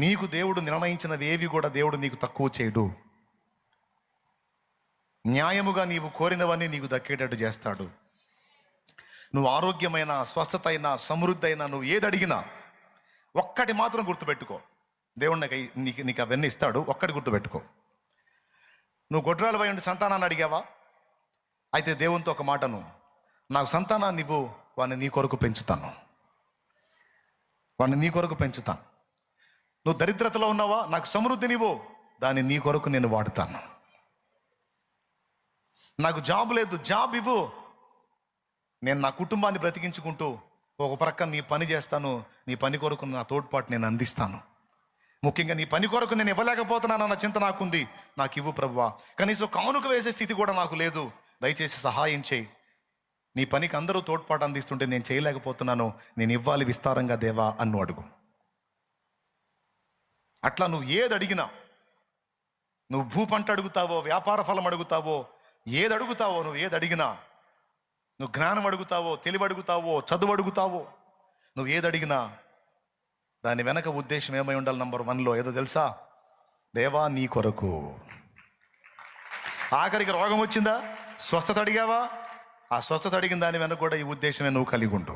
నీకు దేవుడు నిర్ణయించినవి ఏవి కూడా దేవుడు నీకు తక్కువ చేయడు. న్యాయముగా నీవు కోరినవన్నీ నీకు దక్కేటట్టు చేస్తాడు. నువ్వు ఆరోగ్యమైన, స్వస్థత అయినా, సమృద్ధి అయినా, నువ్వు ఏది అడిగినా ఒక్కటి మాత్రం గుర్తుపెట్టుకో, దేవుడు నీకు అవన్నీ ఇస్తాడు. ఒక్కటి గుర్తుపెట్టుకో, నువ్వు గొడ్రాలు ఉండి సంతానాన్ని అడిగావా? అయితే దేవునితో ఒక మాటను, నాకు సంతానాన్ని ఇవ్వు, వాడిని నీ కొరకు పెంచుతాను, వాడిని నీ కొరకు పెంచుతాను. నువ్వు దరిద్రతలో ఉన్నావా? నాకు సమృద్ధినివ్వు, దాన్ని నీ కొరకు నేను వాడుతాను. నాకు జాబ్ లేదు, జాబ్ ఇవ్వు, నేను నా కుటుంబాన్ని బ్రతికించుకుంటూ ఒక ప్రక్క నీ పని చేస్తాను, నీ పని కొరకు నా తోడ్పాటు నేను అందిస్తాను. ముఖ్యంగా నీ పని కొరకు నేను ఇవ్వలేకపోతున్నానన్న చింత నాకుంది, నాకు ఇవ్వు ప్రభువా. కనీసం కానుక వేసే స్థితి కూడా నాకు లేదు, దయచేసి సహాయం చేయి. నీ పనికి అందరూ తోడ్పాటు అందిస్తుంటే నేను చేయలేకపోతున్నాను, నేను ఇవ్వాలి విస్తారంగా దేవా అన్ను అడుగు. అట్లా నువ్వు ఏది అడిగినా, నువ్వు భూపంట అడుగుతావో, వ్యాపార ఫలం అడుగుతావో, ఏది అడుగుతావో, నువ్వు ఏది అడిగినా, నువ్వు జ్ఞానం అడుగుతావో, తెలివి అడుగుతావో, చదువు అడుగుతావో, నువ్వు ఏది అడిగినా దాని వెనక ఉద్దేశం ఏమై ఉండాలి? నంబర్ 1లో ఏదో తెలుసా? దేవా నీ కొరకు. ఆఖరికి రోగం వచ్చిందా, స్వస్థత అడిగావా? ఆ స్వస్థత అడిగిన దాని వెనక కూడా ఈ ఉద్దేశమే నువ్వు కలిగి ఉండు.